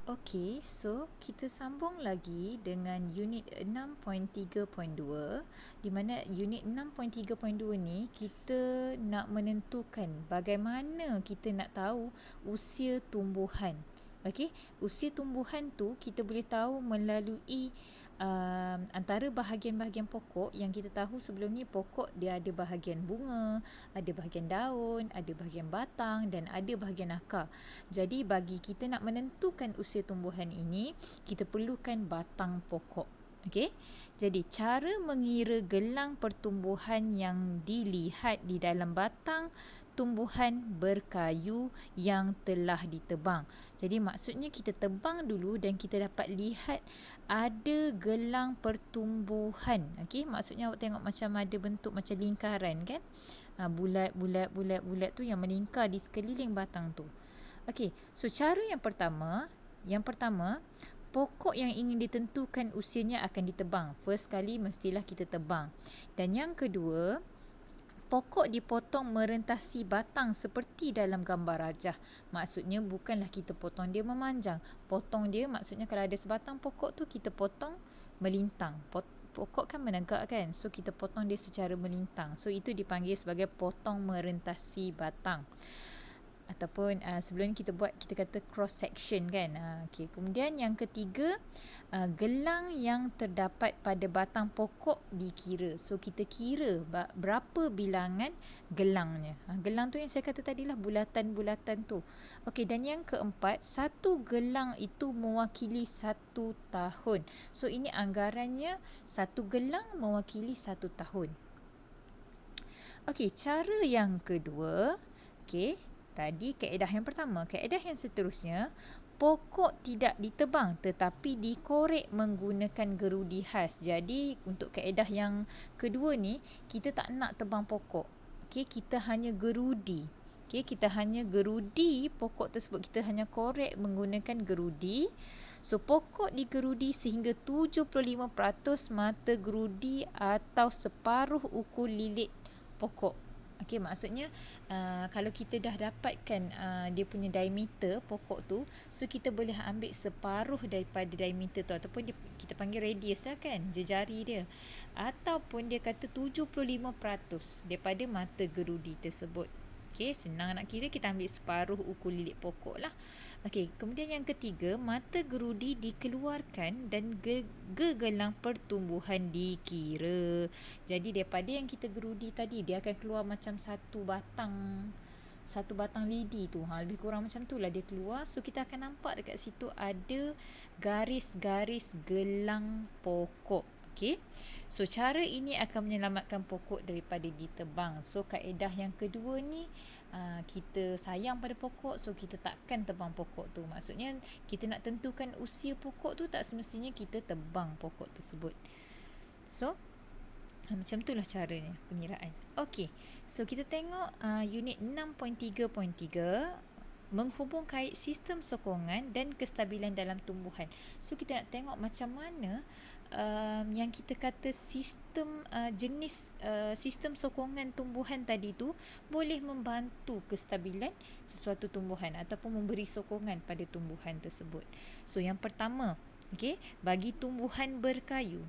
Okey, so kita sambung lagi dengan unit 6.3.2 di mana unit 6.3.2 ni kita nak menentukan bagaimana kita nak tahu usia tumbuhan. Okey, usia tumbuhan tu kita boleh tahu melalui antara bahagian-bahagian pokok yang kita tahu sebelum ni. Pokok dia ada bahagian bunga, ada bahagian daun, ada bahagian batang dan ada bahagian akar. Jadi bagi kita nak menentukan usia tumbuhan ini, kita perlukan batang pokok. Okey. Jadi cara mengira gelang pertumbuhan yang dilihat di dalam batang tumbuhan berkayu yang telah ditebang. Jadi maksudnya kita tebang dulu dan kita dapat lihat ada gelang pertumbuhan. Okey, maksudnya awak tengok macam ada bentuk macam lingkaran kan? Bulat tu yang melingkar di sekeliling batang tu. Okey, so cara yang pertama, pokok yang ingin ditentukan usianya akan ditebang. First kali mestilah kita tebang. Dan yang kedua, pokok dipotong merentasi batang seperti dalam gambar rajah. Maksudnya bukanlah kita potong dia memanjang. Potong dia maksudnya kalau ada sebatang pokok tu kita potong melintang. Pokok kan menegak kan? So kita potong dia secara melintang. So itu dipanggil sebagai potong merentasi batang. Ataupun sebelum kita buat kita kata cross section kan. Okay. Kemudian yang ketiga, gelang yang terdapat pada batang pokok dikira. So kita kira berapa bilangan gelangnya. Gelang tu yang saya kata tadilah bulatan-bulatan tu. Okey, dan yang keempat, satu gelang itu mewakili 1 tahun. So ini anggarannya, satu gelang mewakili 1 tahun. Okey, cara yang kedua, okey, tadi kaedah yang pertama. Kaedah yang seterusnya, pokok tidak ditebang tetapi dikorek menggunakan gerudi khas. Jadi untuk kaedah yang kedua ni, kita tak nak tebang pokok. Okey, kita hanya gerudi. Okey, kita hanya gerudi pokok tersebut. Kita hanya korek menggunakan gerudi. So pokok digerudi sehingga 75% mata gerudi atau separuh ukur lilit pokok. Okey, maksudnya kalau kita dah dapatkan dia punya diameter pokok tu, so kita boleh ambil separuh daripada diameter tu, ataupun kita panggil radius lah kan, jejari dia, ataupun dia kata 75% daripada mata gerudi tersebut. Okey, senang nak kira, kita ambil separuh ukur lilit pokok lah. Okey, kemudian yang ketiga, mata gerudi dikeluarkan dan gelang pertumbuhan dikira. Jadi daripada yang kita gerudi tadi, dia akan keluar macam satu batang lidi tu. Lebih kurang macam tu lah dia keluar. So kita akan nampak dekat situ ada garis-garis gelang pokok. Okay. So cara ini akan menyelamatkan pokok daripada ditebang. So kaedah yang kedua ni, kita sayang pada pokok, so kita takkan tebang pokok tu. Maksudnya kita nak tentukan usia pokok tu, tak semestinya kita tebang pokok tersebut. So macam itulah caranya pengiraan. Okey, so kita tengok unit 6.3.3, menghubung kait sistem sokongan dan kestabilan dalam tumbuhan. So kita nak tengok macam mana yang kita kata sistem sistem sokongan tumbuhan tadi tu boleh membantu kestabilan sesuatu tumbuhan ataupun memberi sokongan pada tumbuhan tersebut. So yang pertama, okey, bagi tumbuhan berkayu,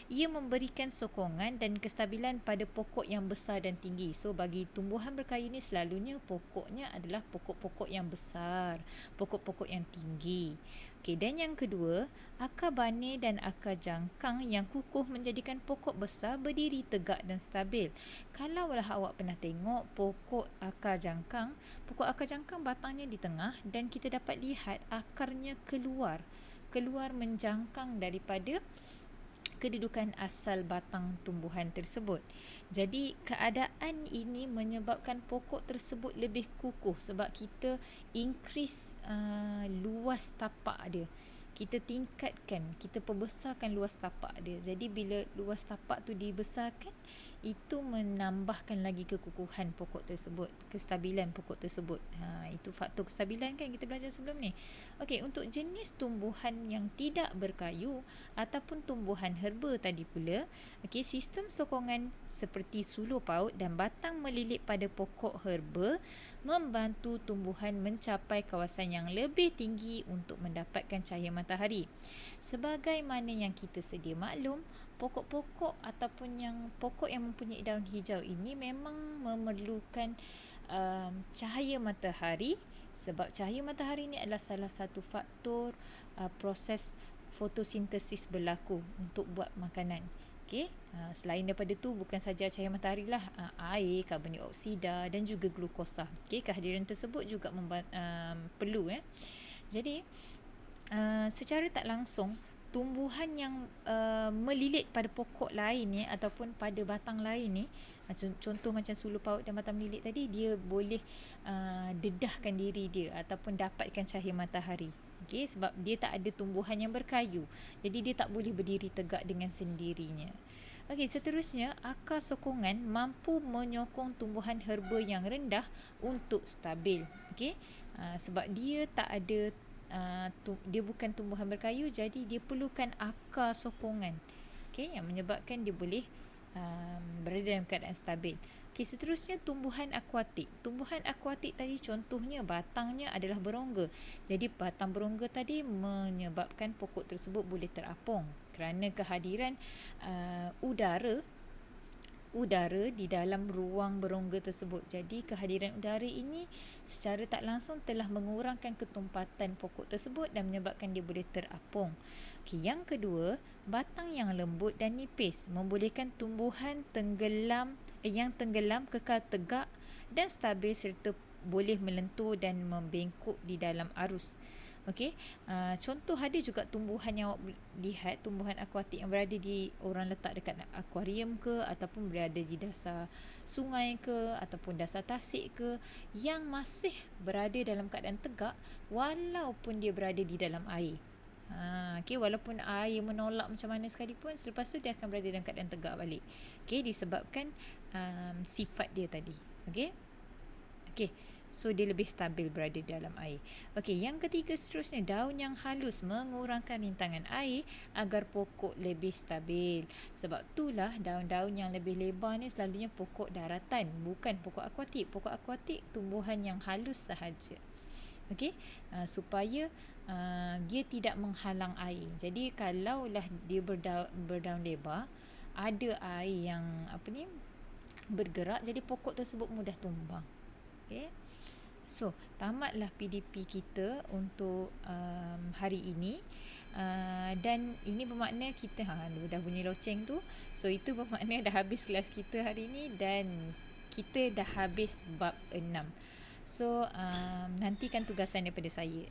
ia memberikan sokongan dan kestabilan pada pokok yang besar dan tinggi. So bagi tumbuhan berkayu ni selalunya pokoknya adalah pokok-pokok yang besar, pokok-pokok yang tinggi. Okey, dan yang kedua, akar baner dan akar jangkang yang kukuh menjadikan pokok besar berdiri tegak dan stabil. Kalaulah awak pernah tengok pokok akar jangkang batangnya di tengah dan kita dapat lihat akarnya keluar menjangkang daripada kedudukan asal batang tumbuhan tersebut. Jadi keadaan ini menyebabkan pokok tersebut lebih kukuh sebab kita increase luas tapak dia. kita tingkatkan, kita perbesarkan luas tapak dia. Jadi bila luas tapak tu dibesarkan, itu menambahkan lagi kekukuhan pokok tersebut, kestabilan pokok tersebut. Itu faktor kestabilan kan kita belajar sebelum ni. Okey, untuk jenis tumbuhan yang tidak berkayu ataupun tumbuhan herba tadi pula, okey, sistem sokongan seperti sulur paut dan batang melilit pada pokok herba membantu tumbuhan mencapai kawasan yang lebih tinggi untuk mendapatkan cahaya matahari. Sebagaimana yang kita sedia maklum, pokok-pokok ataupun pokok yang mempunyai daun hijau ini memang memerlukan cahaya matahari, sebab cahaya matahari ini adalah salah satu faktor proses fotosintesis berlaku untuk buat makanan. Okay? Selain daripada tu, bukan saja cahaya matahari lah, air, karbon dioksida dan juga glukosa. Okay? Kehadiran tersebut juga perlu. Jadi secara tak langsung, tumbuhan yang melilit pada pokok lain ni ataupun pada batang lain ni, contoh macam sulur paut dan batang melilit tadi, dia boleh dedahkan diri dia ataupun dapatkan cahaya matahari. Okay, sebab dia tak ada tumbuhan yang berkayu, jadi dia tak boleh berdiri tegak dengan sendirinya. Okey, seterusnya, akar sokongan mampu menyokong tumbuhan herba yang rendah untuk stabil. Okey, sebab dia tak ada dia bukan tumbuhan berkayu, jadi dia perlukan akar sokongan, okay, yang menyebabkan dia boleh berada dalam keadaan stabil. Okay, seterusnya tumbuhan akuatik. Tumbuhan akuatik tadi contohnya batangnya adalah berongga. Jadi batang berongga tadi menyebabkan pokok tersebut boleh terapung kerana kehadiran udara di dalam ruang berongga tersebut. Jadi kehadiran udara ini secara tak langsung telah mengurangkan ketumpatan pokok tersebut dan menyebabkan dia boleh terapung. Okay, yang kedua, batang yang lembut dan nipis membolehkan tumbuhan yang tenggelam kekal tegak dan stabil serta boleh melentur dan membengkok di dalam arus. Okey, contoh ada juga tumbuhan yang awak lihat, tumbuhan akuatik yang berada di, orang letak dekat akuarium ke ataupun berada di dasar sungai ke ataupun dasar tasik ke, yang masih berada dalam keadaan tegak walaupun dia berada di dalam air. Okay, walaupun air menolak macam mana sekalipun, selepas tu dia akan berada dalam keadaan tegak balik. Okay, disebabkan sifat dia tadi. Okay. So dia lebih stabil berada dalam air. Okey, yang ketiga seterusnya, daun yang halus mengurangkan rintangan air agar pokok lebih stabil. Sebab itulah daun-daun yang lebih lebar ni selalunya pokok daratan, bukan pokok akuatik. Pokok akuatik tumbuhan yang halus sahaja. Okey, supaya dia tidak menghalang air. Jadi kalaulah dia berdaun lebar, ada air yang bergerak, jadi pokok tersebut mudah tumbang. Okey. So, tamatlah PDP kita untuk hari ini. Dan ini bermakna kita dah bunyi loceng tu. So, itu bermakna dah habis kelas kita hari ini dan kita dah habis bab 6. So, nantikan tugasan daripada saya.